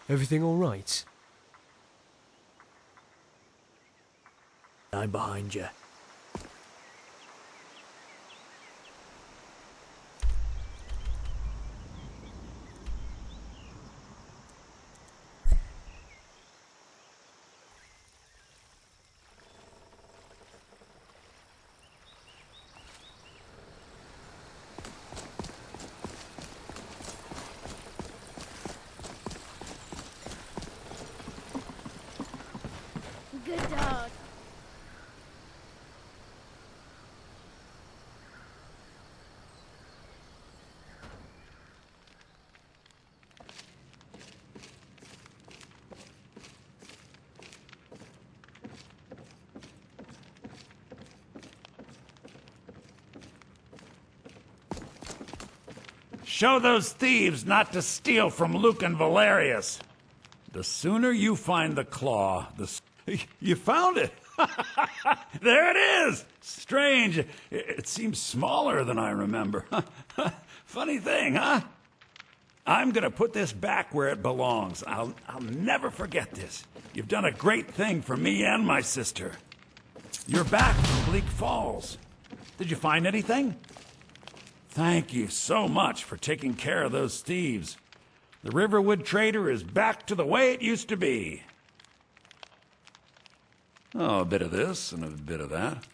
Everything all right? I'm behind you. Good dog. Show those thieves not to steal from Luke and Valerius. The sooner you find the claw, You found it! There it is! Strange. It seems smaller than I remember. Funny thing, huh? I'm gonna put this back where it belongs. I'll never forget this. You've done a great thing for me and my sister. You're back from Bleak Falls. Did you find anything? Thank you so much for taking care of those thieves. The Riverwood trader is back to the way it used to be. Oh, a bit of this and a bit of that.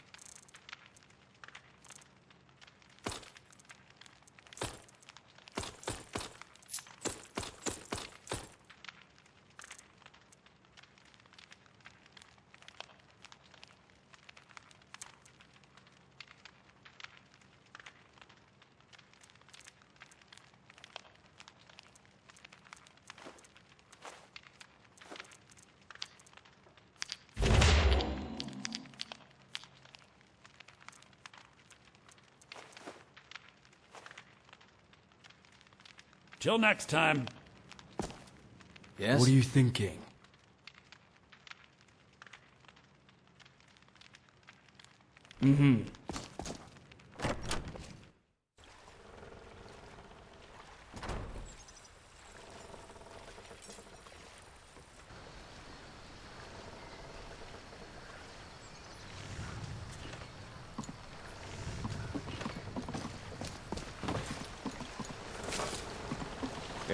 Till next time. Yes? What are you thinking? Mm-hmm.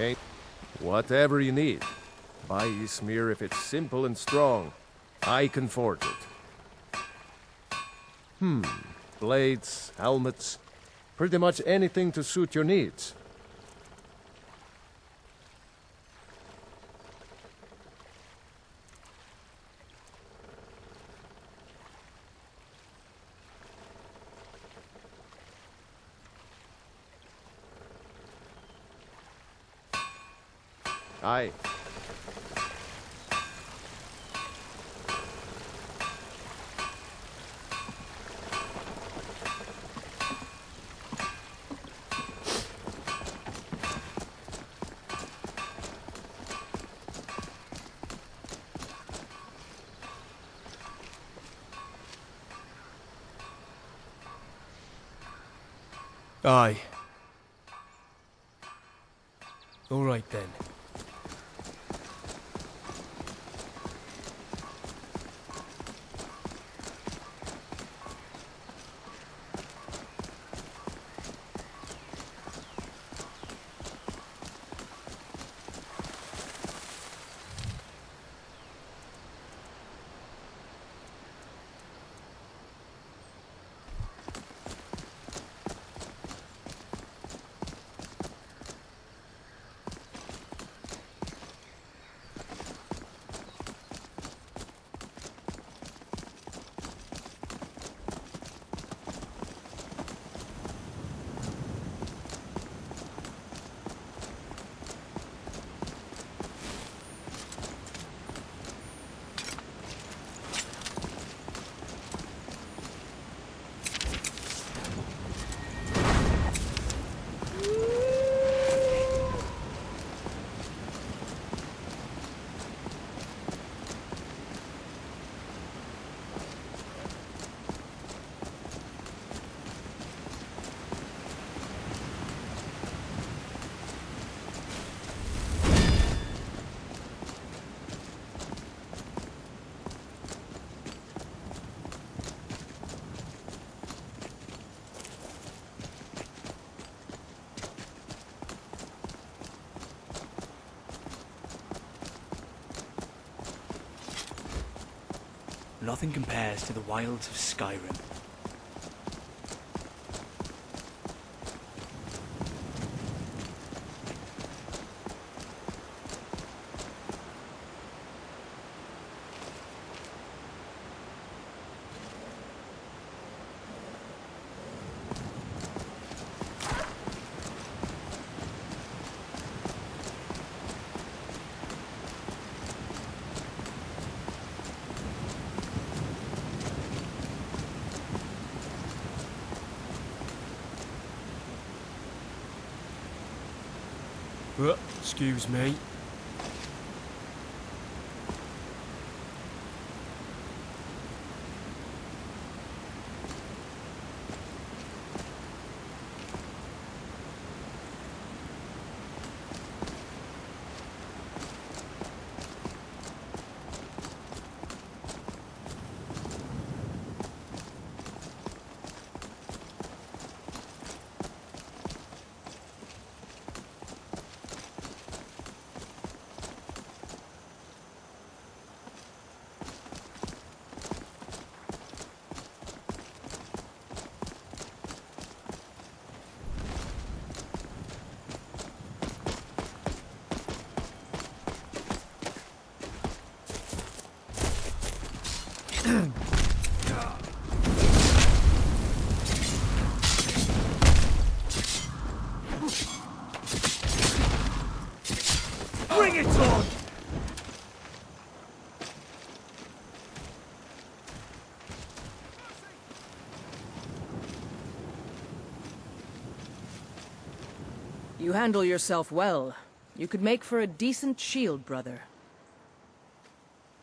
Okay, whatever you need. Buy Ysmir if it's simple and strong. I can forge it. Blades, helmets, pretty much anything to suit your needs. Aye. Aye. All right then. nothing compares to the wilds of Skyrim. Excuse me. Bring it on! You handle yourself well. You could make for a decent shield, brother.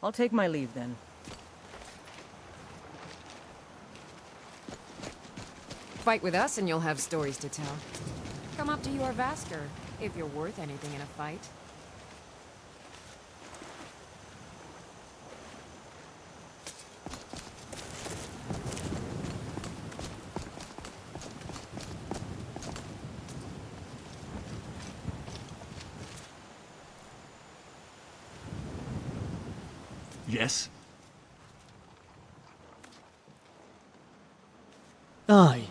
I'll take my leave then. Fight with us and you'll have stories to tell. Come up to your Vasker, if you're worth anything in a fight. Yes? Aye.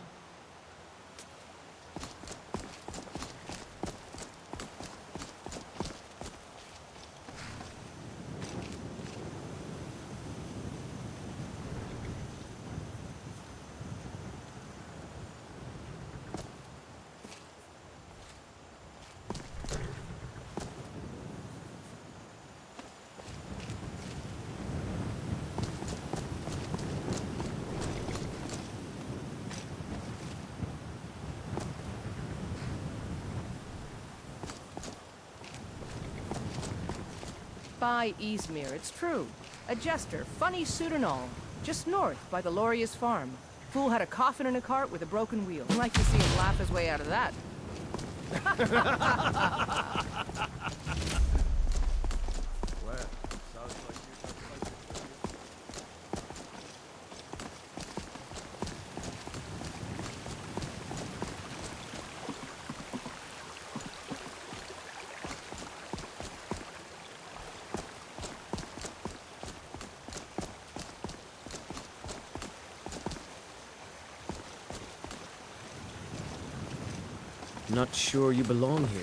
By Eastmere, it's true. A jester, funny suit and all. Just north, by the Loria's farm. Fool had a coffin in a cart with a broken wheel. I'd like to see him laugh his way out of that. Well, sounds like you got quite Not sure you belong here.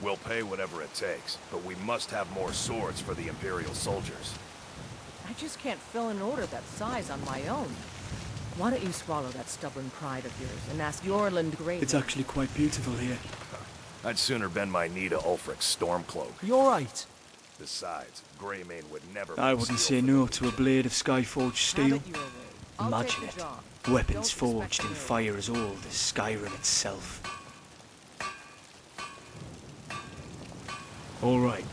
We'll pay whatever it takes, but we must have more swords for the Imperial soldiers. I just can't fill an order that size on my own. Why don't you swallow that stubborn pride of yours and ask Yorland Grey? It's actually quite beautiful here. I'd sooner bend my knee to Ulfric's Stormcloak. You're right. Besides, Greymane would never... I wouldn't say no to a blade of Skyforged Have steel. it your way. I'll Imagine take the it. job. Weapons Don't forged expect in to fire as old as Skyrim itself. All right.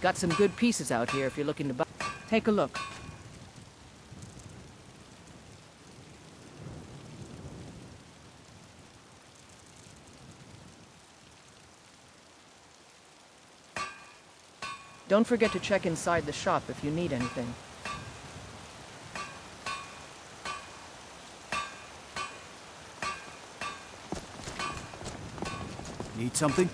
Got some good pieces out here if you're looking to buy. Take a look. Don't forget to check inside the shop if you need anything. Need something?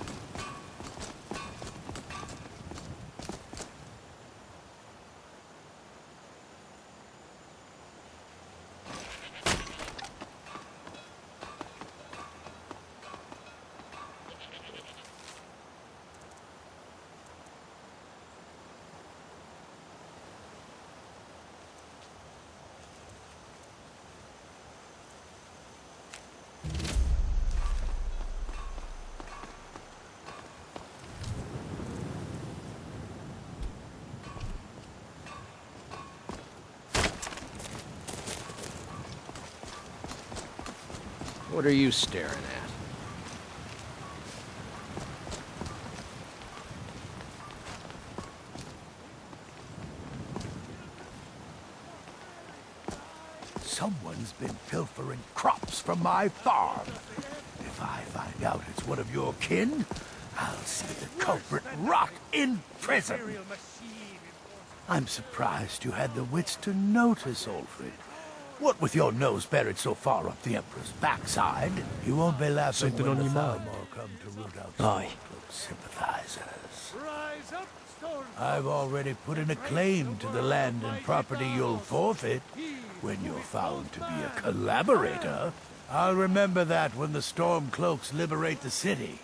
What are you staring at? Someone's been pilfering crops from my farm. If I find out it's one of your kin, I'll see the culprit rot in prison. I'm surprised you had the wits to notice, Alfred. What with your nose buried so far up the Emperor's backside, you won't be laughing Something when on the your mind? Thalmor come to root out Aye. Stormcloak's sympathizers. I've already put in a claim to the land and property you'll forfeit when you're found to be a collaborator. I'll remember that when the Stormcloaks liberate the city.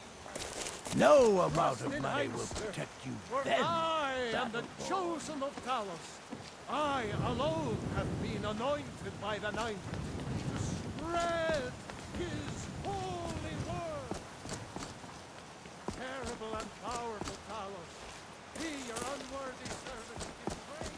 No amount of money will protect you then. I am the Battleborn. chosen of Talos. I alone have been anointed by the Ninth to spread his holy word. Terrible and powerful Talos, he, your unworthy servant, is praised.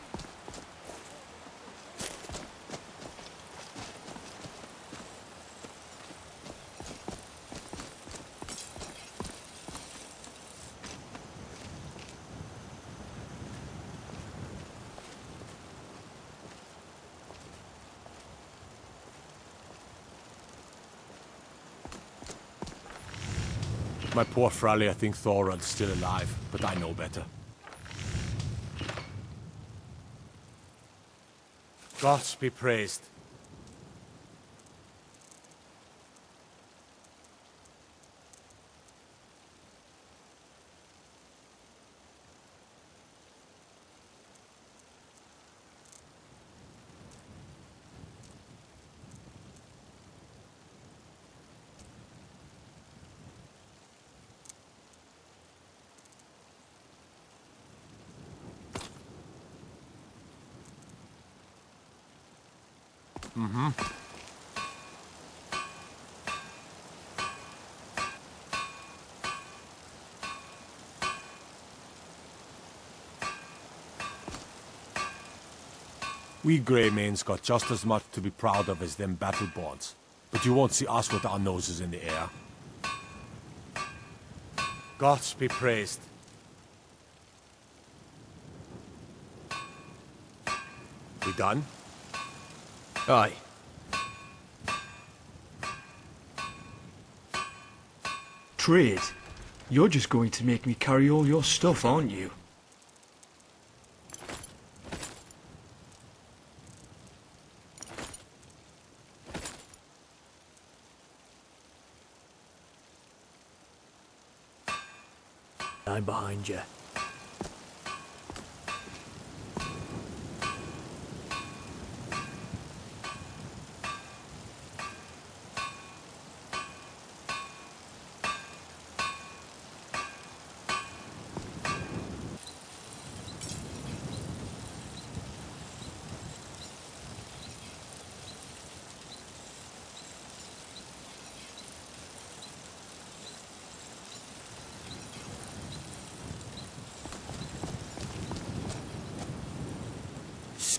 My poor Fralia think Thorod's still alive, but I know better. Gods be praised. We Greymanes got just as much to be proud of as them Battleborns, but you won't see us with our noses in the air. Gods be praised. We done? Aye. Trade? You're just going to make me carry all your stuff, aren't you? I'm behind you.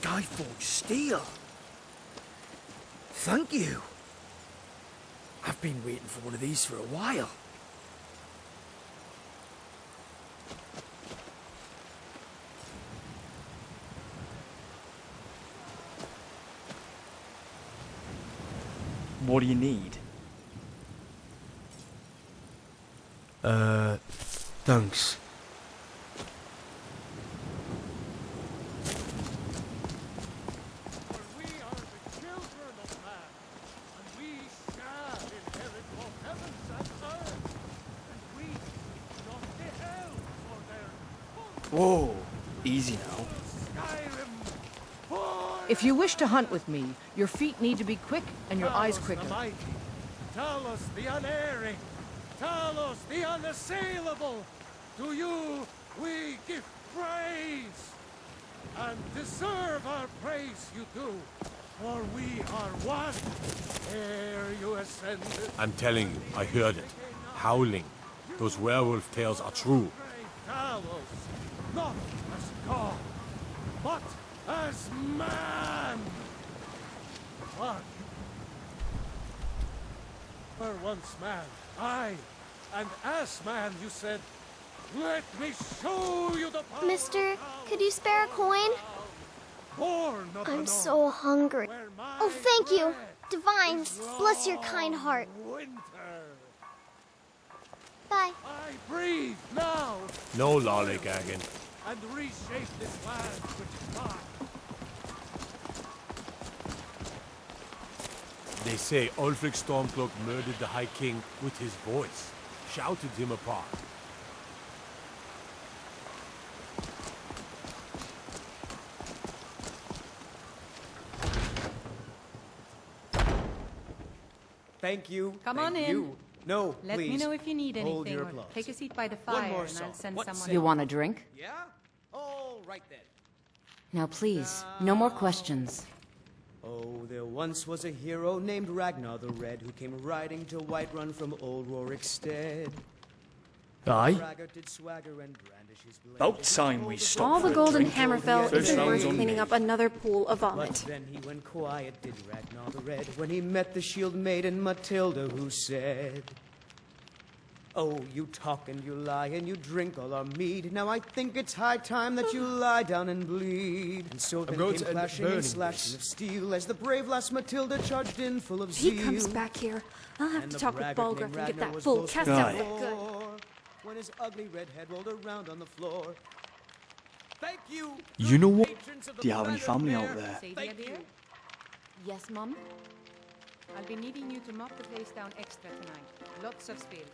Skyforge steel. Thank you. I've been waiting for one of these for a while. What do you need? Thanks. For we are the children of man, and we shall inherit both heavens and earth, and we not the hell for their Whoa, easy now. Skyrim. For If you wish to hunt with me, your feet need to be quick and your eyes Talos quicker. the mighty, Talos the unerring, Talos the unassailable. To you we give praise, and deserve our praise you do, for we are one ere you ascended. I'm telling you, I heard it. Howling. Those werewolf tales are true. Great Talos, not as God, but as man. But you were once man, aye, and as man you said, let me show you the power. Mister, could you spare a coin? Born of the I'm North, so hungry. where my Oh, thank you. bread Divines, is bless your kind long heart. Winter. Bye. I breathe now No lollygagging. and reshape this land which is mine. They say Ulfric Stormcloak murdered the High King with his voice, shouted him apart. Thank you. Come Thank on in. you. No, Let please. me know if you need Hold anything, your or applause. take a seat by the One fire, more and song. I'll send What someone. say- You want a drink? Yeah? Oh, right then. Now please, no more questions. Oh, there once was a hero named Ragnar the Red who came riding to Whiterun from old Rorikstead. Aye. Braggart did swagger and brandish his blade. About time we stopped All the for a golden drink. hammer fell First isn't round's worth on cleaning me. up another pool of But vomit. then he went quiet, did Ragnar the Red, when he met the shield maiden Matilda, who said, "Oh, you talk and you lie and you drink all our mead. Now I think it's high time that you lie down and bleed." And so then going came to end up clashing and burning slashing this. of steel as the brave lass Matilda charged in full of If zeal. he comes back here, I'll have And to the talk with braggart Balgruff named and get Ragnar that was fool close cast to out the for good. floor when his ugly red head rolled around on the floor. Thank you. You know what? patrons of the Do you have any Bannered family Mare. out there? Sadie, Thank dear, you. Yes, Mum? I'll be needing you to mop the place down extra tonight. Lots of spills.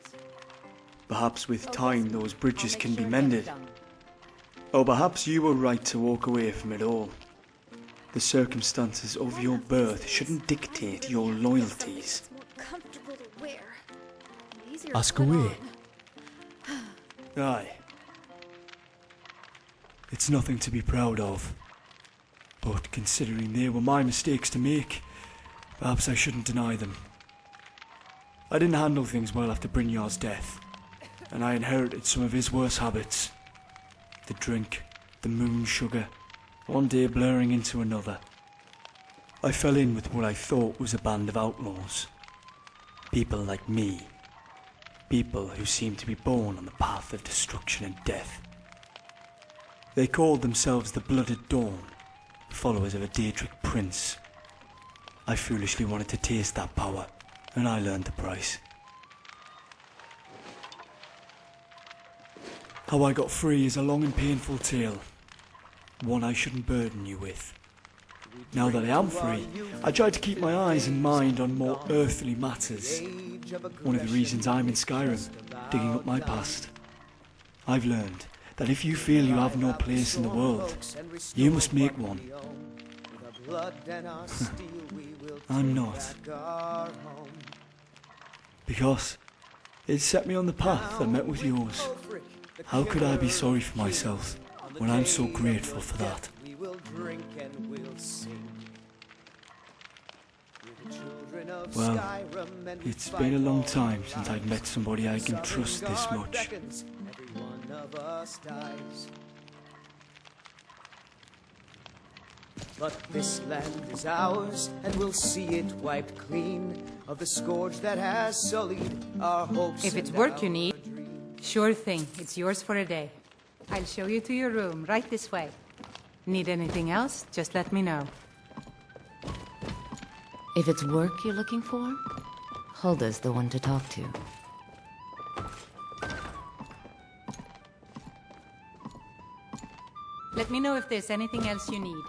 Perhaps with Oh, time yes, those I'll bridges make can be sure it gets mended. done. Or perhaps you were right to walk away from it all. The circumstances of your birth shouldn't dictate your loyalties. It's more comfortable to wear. Easier Ask to put away. on. Aye. It's nothing to be proud of. But considering they were my mistakes to make, perhaps I shouldn't deny them. I didn't handle things well after Brynjar's death, and I inherited some of his worst habits. The drink, the moon sugar, one day blurring into another. I fell in with what I thought was a band of outlaws. People like me. People who seemed to be born on the path of destruction and death. They called themselves the Blooded Dawn, followers of a Daedric prince. I foolishly wanted to taste that power, and I learned the price. How I got free is a long and painful tale, one I shouldn't burden you with. Now that I am free, I try to keep my eyes and mind on more earthly matters. One of the reasons I'm in Skyrim, digging up my past. I've learned that if you feel you have no place in the world, you must make one. I'm not. Because it set me on the path that met with yours. How could I be sorry for myself when I'm so grateful for that? We will drink and we'll sing. We're the children of Well, Skyrim, and we it's fight been a long for time our since I'd lives. met somebody I can trust this Sovngarde much. beckons, every one of us dies. But this land is ours, and we'll see it wiped clean of the scourge that has sullied our hopes. If it's work you need, sure thing. It's yours for a day. I'll show you to your room, right this way. Need anything else, just let me know. If it's work you're looking for, Hulda's the one to talk to. Let me know if there's anything else you need.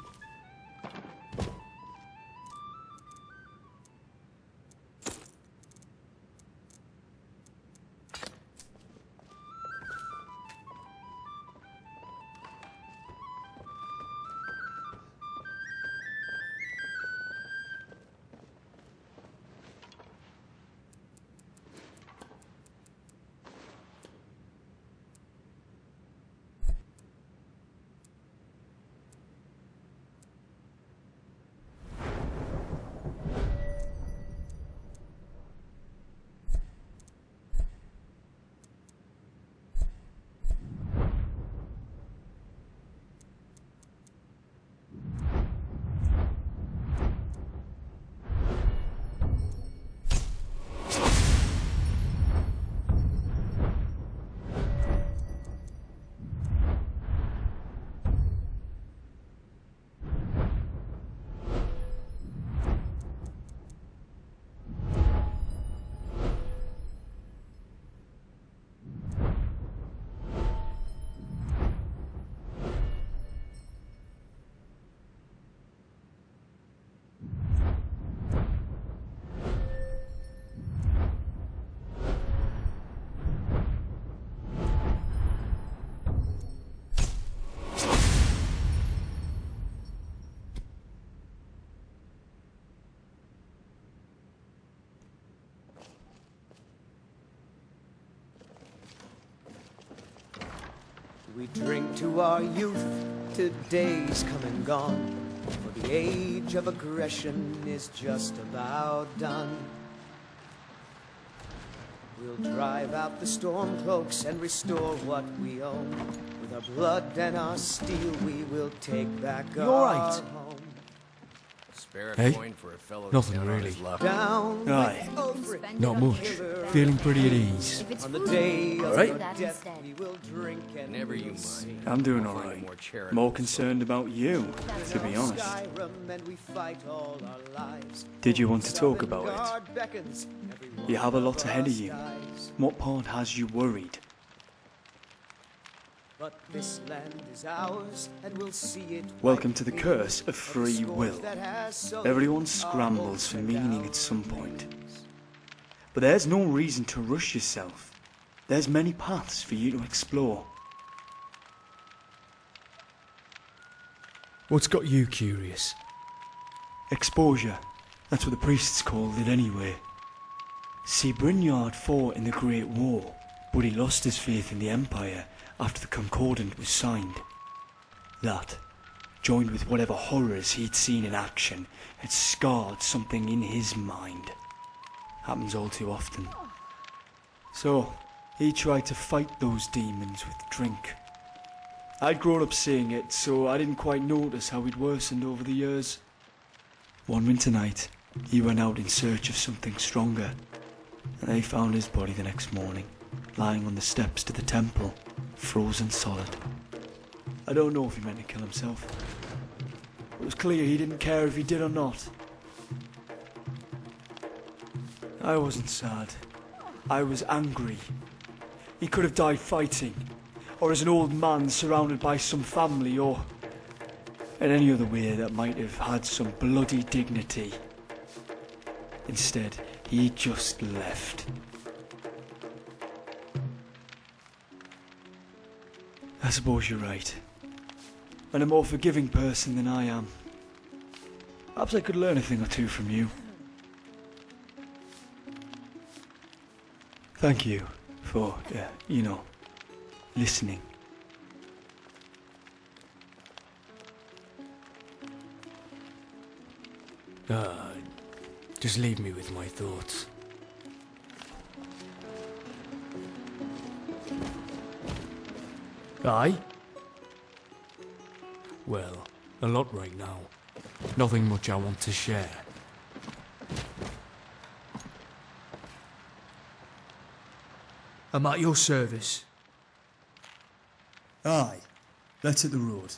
We drink to our youth, today's come and gone, for the age of aggression is just about done. We'll drive out the storm cloaks and restore what we own. With our blood and our steel we will take back You our alright? home. Spare a Hey? coin for a fellow Nothing down on really. his luck. Down Aye. over it. Not much. Feeling pretty at ease. If it's On the food, day we'll of do your that death instead. we will drink and Never you we'll mind. sing. I'm doing Find a alright. more charitable More concerned about you, to be honest. Skyrim and we fight all our lives. Did you want to talk about it? Guard beckons, every You have a one lot of ahead of us you. dies. What part has you worried? But this land is ours, and we'll see it. Welcome to the wiped curse of clean free the scourge will. that has sullied Everyone our scrambles hopes for and meaning at some our point. dreams. But there's no reason to rush yourself. There's many paths for you to explore. What's got you curious? Exposure. That's what the priests called it anyway. See, Brynjard fought in the Great War, but he lost his faith in the Empire after the Concordant was signed. That, joined with whatever horrors he'd seen in action, had scarred something in his mind. Happens all too often. So, he tried to fight those demons with drink. I'd grown up seeing it, so I didn't quite notice how he'd worsened over the years. One winter night, he went out in search of something stronger, and they found his body the next morning, lying on the steps to the temple, frozen solid. I don't know if he meant to kill himself. It was clear he didn't care if he did or not. I wasn't sad. I was angry. He could have died fighting, or as an old man surrounded by some family, or in any other way that might have had some bloody dignity. Instead, he just left. I suppose you're right. And a more forgiving person than I am. Perhaps I could learn a thing or two from you. Thank you for, listening. Just leave me with my thoughts. Aye? Well, a lot right now. Nothing much I want to share. I'm at your service. Aye. Let's hit the road.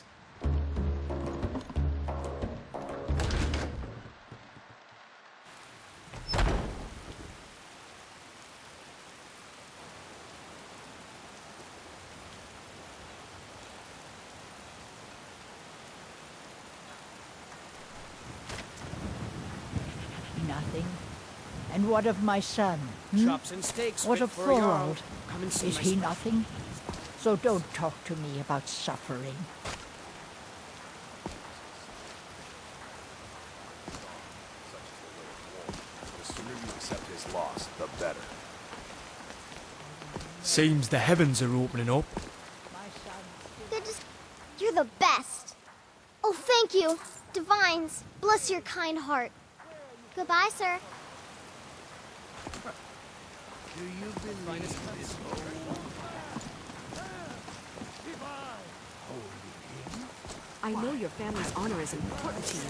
Nothing. And what of my son? Chops and steaks What fit of for a jarl. Thorold? Come and see Is my he special. nothing? So don't talk to me about suffering. The sooner you accept his loss, the better. Seems the heavens are opening up. You're the best. Oh, thank you. Divines, bless your kind heart. Goodbye, sir. Do you believe this I know your family's honor is important to you,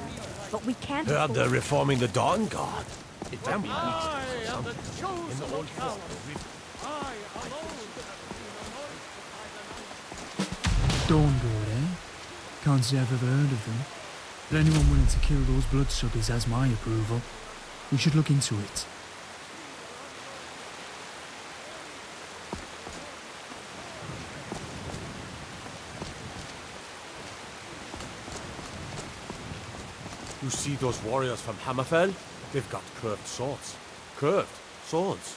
but we can't Heard afford... they're reforming the Dawn Guard. It damn needs I to am the something. chosen In the old of Calais. fort. I alone have Dawn Guard, eh? Can't say I've ever heard of them. But anyone willing to kill those bloodsuckers has my approval. We should look into it. You see those warriors from Hammerfell? They've got curved swords. Curved swords.